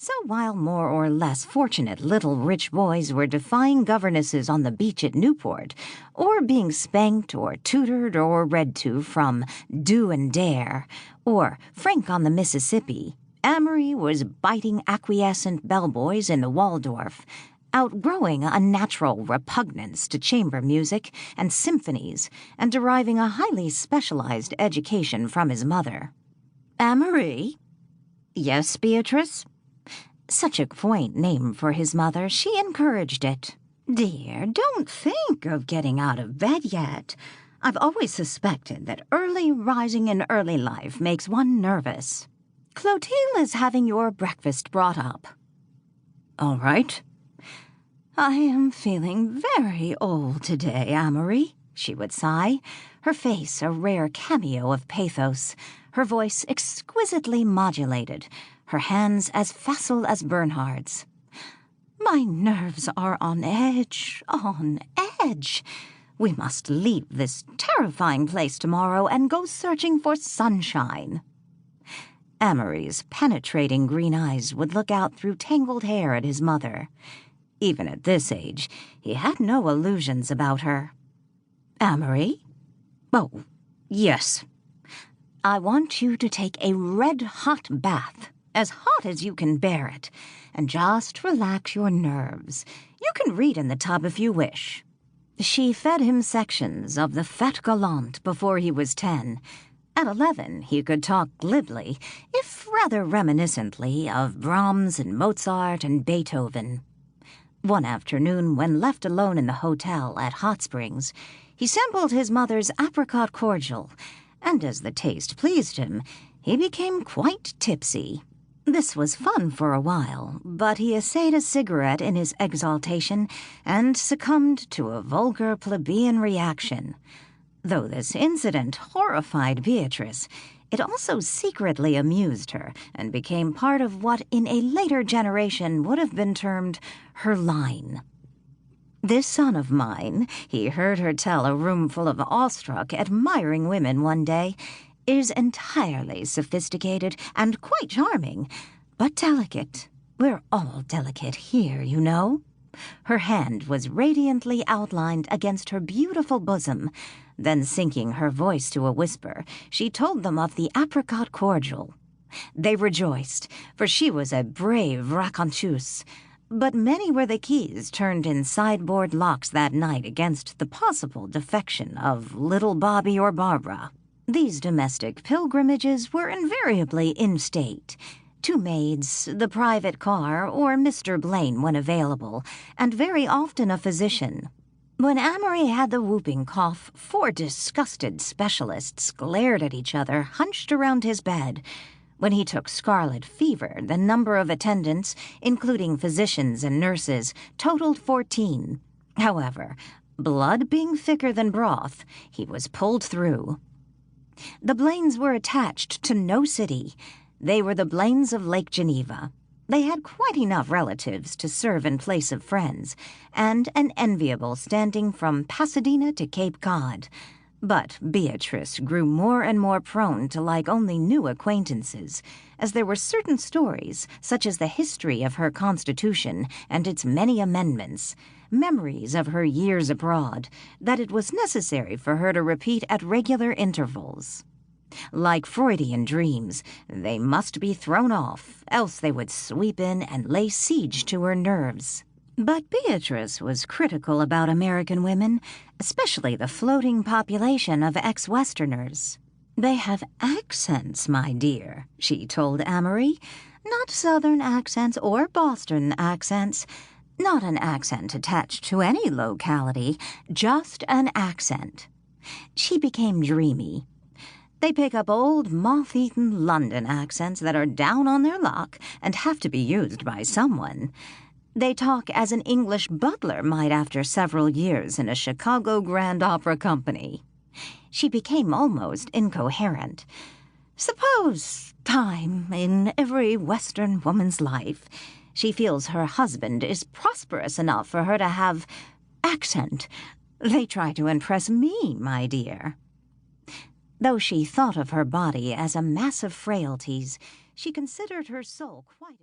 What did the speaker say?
So while more or less fortunate little rich boys were defying governesses on the beach at Newport, or being spanked or tutored or read to from Do and Dare, or Frank on the Mississippi, Amory was biting acquiescent bellboys in the Waldorf, outgrowing a natural repugnance to chamber music and symphonies, and deriving a highly specialized education from his mother. "Amory?" "Yes, Beatrice?" Such a quaint name for his mother, she encouraged it. "Dear, don't think of getting out of bed yet. I've always suspected that early rising in early life makes one nervous. Clotilde is having your breakfast brought up." "All right." "I am feeling very old today, Amory," she would sigh, her face a rare cameo of pathos, her voice exquisitely modulated, her hands as facile as Bernhard's. "My nerves are on edge, on edge. We must leave this terrifying place tomorrow and go searching for sunshine." Amory's penetrating green eyes would look out through tangled hair at his mother. Even at this age, he had no illusions about her. "Amory?" "Oh, yes." "I want you to take a red-hot bath, as hot as you can bear it, and just relax your nerves. You can read in the tub if you wish." She fed him sections of the Fête Gallant before he was 10. At 11, he could talk glibly, if rather reminiscently, of Brahms and Mozart and Beethoven. One afternoon, when left alone in the hotel at Hot Springs, he sampled his mother's apricot cordial, and as the taste pleased him, he became quite tipsy. This was fun for a while, but he essayed a cigarette in his exaltation and succumbed to a vulgar plebeian reaction. Though this incident horrified Beatrice, it also secretly amused her and became part of what in a later generation would have been termed her line. "This son of mine," he heard her tell a roomful of awestruck, admiring women one day, "is entirely sophisticated and quite charming, but delicate. We're all delicate here, you know." Her hand was radiantly outlined against her beautiful bosom. Then, sinking her voice to a whisper, she told them of the apricot cordial. They rejoiced, for she was a brave raconteuse. But many were the keys turned in sideboard locks that night against the possible defection of little Bobby or Barbara. These domestic pilgrimages were invariably in-state. 2 maids, the private car, or Mr. Blaine when available, and very often a physician. When Amory had the whooping cough, 4 disgusted specialists glared at each other, hunched around his bed. When he took scarlet fever, the number of attendants, including physicians and nurses, totaled 14. However, blood being thicker than broth, he was pulled through. The Blaines were attached to no city. They were the Blaines of Lake Geneva. They had quite enough relatives to serve in place of friends, and an enviable standing from Pasadena to Cape Cod. But Beatrice grew more and more prone to like only new acquaintances, as there were certain stories, such as the history of her Constitution and its many amendments, memories of her years abroad, that it was necessary for her to repeat at regular intervals. Like Freudian dreams, they must be thrown off, else they would sweep in and lay siege to her nerves. But Beatrice was critical about American women, especially the floating population of ex-Westerners. "They have accents, my dear," she told Amory. "Not Southern accents or Boston accents. Not an accent attached to any locality, just an accent." She became dreamy. "They pick up old, moth-eaten London accents that are down on their luck and have to be used by someone. They talk as an English butler might after several years in a Chicago Grand Opera Company." She became almost incoherent. "Suppose, time in every Western woman's life, she feels her husband is prosperous enough for her to have accent. They try to impress me, my dear." Though she thought of her body as a mass of frailties, she considered her soul quite...